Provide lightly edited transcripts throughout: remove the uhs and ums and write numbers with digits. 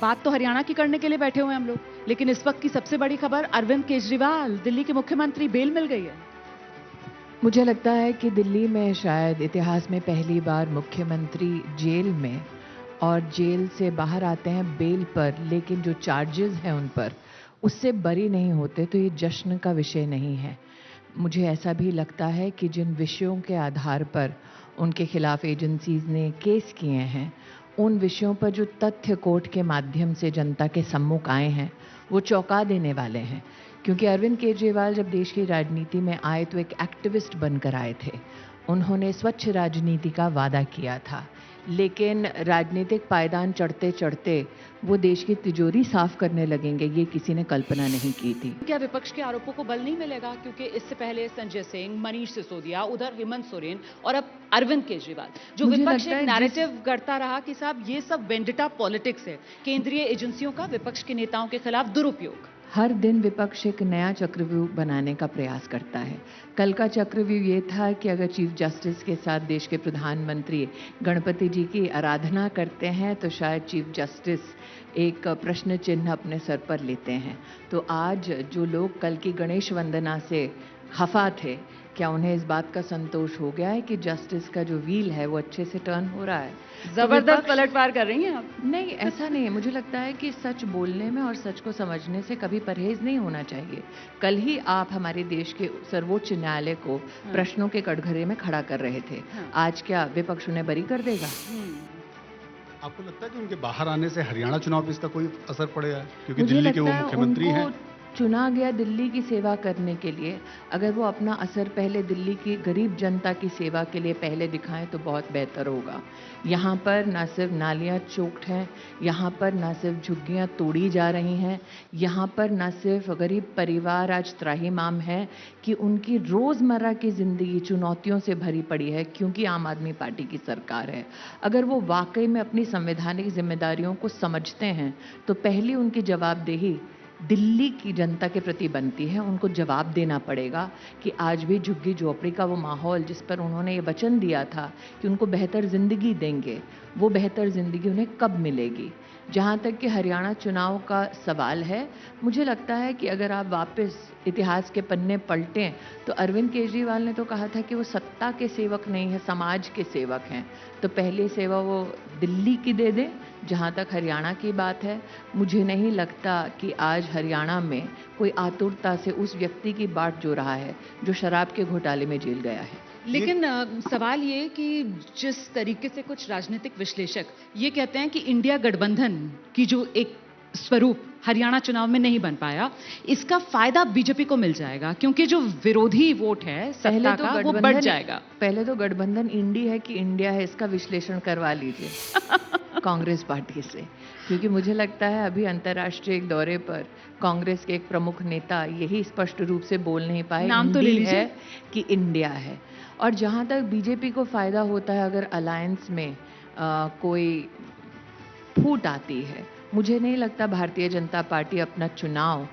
बात तो हरियाणा की करने के लिए बैठे हुए हैं हम लोग, लेकिन इस वक्त की सबसे बड़ी खबर, अरविंद केजरीवाल दिल्ली के मुख्यमंत्री, बेल मिल गई है। मुझे लगता है कि दिल्ली में शायद इतिहास में पहली बार मुख्यमंत्री जेल में और जेल से बाहर आते हैं बेल पर, लेकिन जो चार्जेस हैं उन पर उससे बरी नहीं होते, तो ये जश्न का विषय नहीं है। मुझे ऐसा भी लगता है कि जिन विषयों के आधार पर उनके खिलाफ एजेंसीज ने केस किए हैं, उन विषयों पर जो तथ्य कोर्ट के माध्यम से जनता के सम्मुख आए हैं वो चौंका देने वाले हैं। क्योंकि अरविंद केजरीवाल जब देश की राजनीति में आए तो एक एक्टिविस्ट बनकर आए थे। उन्होंने स्वच्छ राजनीति का वादा किया था, लेकिन राजनीतिक पायदान चढ़ते चढ़ते वो देश की तिजोरी साफ करने लगेंगे, ये किसी ने कल्पना नहीं की थी। क्या विपक्ष के आरोपों को बल नहीं मिलेगा? क्योंकि इससे पहले संजय सिंह, मनीष सिसोदिया, उधर हेमंत सोरेन और अब अरविंद केजरीवाल, जो विपक्ष एक नैरेटिव गढ़ता रहा कि साहब ये सब वेंडिटा पॉलिटिक्स है, केंद्रीय एजेंसियों का विपक्ष के नेताओं के खिलाफ दुरुपयोग। हर दिन विपक्ष एक नया चक्रव्यूह बनाने का प्रयास करता है। कल का चक्रव्यूह ये था कि अगर चीफ जस्टिस के साथ देश के प्रधानमंत्री गणपति जी की आराधना करते हैं तो शायद चीफ जस्टिस एक प्रश्न चिन्ह अपने सर पर लेते हैं। तो आज जो लोग कल की गणेश वंदना से खफा थे, क्या उन्हें इस बात का संतोष हो गया है कि जस्टिस का जो व्हील है वो अच्छे से टर्न हो रहा है? जबरदस्त पलटवार कर रही हैं आप। नहीं, ऐसा नहीं है। मुझे लगता है कि सच बोलने में और सच को समझने से कभी परहेज नहीं होना चाहिए। कल ही आप हमारे देश के सर्वोच्च न्यायालय को प्रश्नों के कटघरे में खड़ा कर रहे थे। आज क्या विपक्ष उन्हें बरी कर देगा? आपको लगता है कि उनके बाहर आने से हरियाणा चुनाव पे इसका कोई असर पड़ेगा? क्योंकि दिल्ली के वो मुख्यमंत्री हैं। चुना गया दिल्ली की सेवा करने के लिए, अगर वो अपना असर पहले दिल्ली की गरीब जनता की सेवा के लिए पहले दिखाएं तो बहुत बेहतर होगा। यहाँ पर ना सिर्फ नालियाँ चोक्ड हैं, यहाँ पर ना सिर्फ झुग्गियाँ तोड़ी जा रही हैं, यहाँ पर ना सिर्फ गरीब परिवार आज त्राहिमाम है कि उनकी रोज़मर्रा की ज़िंदगी चुनौतियों से भरी पड़ी है क्योंकि आम आदमी पार्टी की सरकार है। अगर वो वाकई में अपनी संवैधानिक जिम्मेदारियों को समझते हैं तो पहली उनकी जवाबदेही दिल्ली की जनता के प्रति बनती है। उनको जवाब देना पड़ेगा कि आज भी झुग्गी झोपड़ी का वो माहौल जिस पर उन्होंने ये वचन दिया था कि उनको बेहतर ज़िंदगी देंगे, वो बेहतर ज़िंदगी उन्हें कब मिलेगी। जहाँ तक कि हरियाणा चुनाव का सवाल है, मुझे लगता है कि अगर आप वापस इतिहास के पन्ने पलटें तो अरविंद केजरीवाल ने तो कहा था कि वो सत्ता के सेवक नहीं है, समाज के सेवक हैं। तो पहली सेवा वो दिल्ली की दे दें। जहाँ तक हरियाणा की बात है, मुझे नहीं लगता कि आज हरियाणा में कोई आतुरता से उस व्यक्ति की बाट जो रहा है जो शराब के घोटाले में जेल गया है। लेकिन सवाल ये कि जिस तरीके से कुछ राजनीतिक विश्लेषक ये कहते हैं कि इंडिया गठबंधन की जो एक स्वरूप हरियाणा चुनाव में नहीं बन पाया, इसका फायदा बीजेपी को मिल जाएगा क्योंकि जो विरोधी वोट है सत्ता का वो बढ़ जाएगा। पहले तो गठबंधन इंडी है कि इंडिया है, इसका विश्लेषण करवा लीजिए कांग्रेस पार्टी से, क्योंकि मुझे लगता है अभी अंतर्राष्ट्रीय दौरे पर कांग्रेस के एक प्रमुख नेता यही स्पष्ट रूप से बोल नहीं पाए, नाम तो ले लीजिए, है कि इंडिया है। और जहाँ तक बीजेपी को फायदा होता है अगर अलायंस में कोई फूट आती है, मुझे नहीं लगता भारतीय जनता पार्टी अपना चुनाव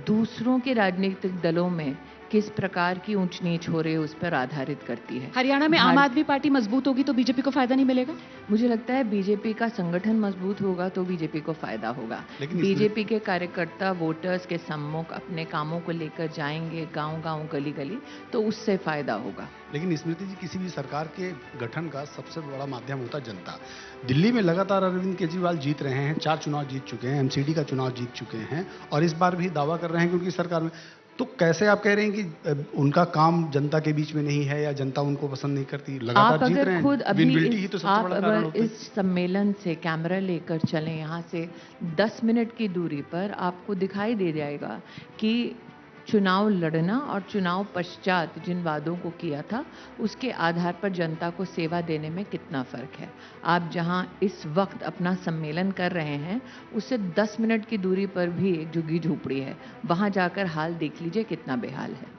दूसरों के राजनीतिक दलों में किस प्रकार की ऊंच नीच हो रही है उस पर आधारित करती है। हरियाणा में आम आदमी पार्टी मजबूत होगी तो बीजेपी को फायदा नहीं मिलेगा? मुझे लगता है बीजेपी का संगठन मजबूत होगा तो बीजेपी को फायदा होगा। बीजेपी के कार्यकर्ता वोटर्स के सम्मुख अपने कामों को लेकर जाएंगे, गांव-गांव, गली-गली, तो उससे फायदा होगा। लेकिन स्मृति जी, किसी भी सरकार के गठन का सबसे बड़ा माध्यम होता है जनता। दिल्ली में लगातार अरविंद केजरीवाल जीत रहे हैं, 4 चुनाव जीत चुके हैं, एमसीडी का चुनाव जीत चुके हैं और इस बार भी दावा कर रहे हैं क्योंकि सरकार में। तो कैसे आप कह रहे हैं कि उनका काम जनता के बीच में नहीं है या जनता उनको पसंद नहीं करती? लगातार जीत रहे हैं। खुद अभी ही तो सबसे बड़ा कारण होता है। इस सम्मेलन से कैमरा लेकर चलें, यहाँ से 10 मिनट की दूरी पर आपको दिखाई दे जाएगा कि चुनाव लड़ना और चुनाव पश्चात जिन वादों को किया था उसके आधार पर जनता को सेवा देने में कितना फ़र्क है। आप जहां इस वक्त अपना सम्मेलन कर रहे हैं उससे 10 मिनट की दूरी पर भी एक झुग्गी झोपड़ी है, वहां जाकर हाल देख लीजिए कितना बेहाल है।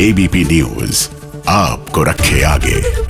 एबीपी न्यूज़ आपको रखे आगे।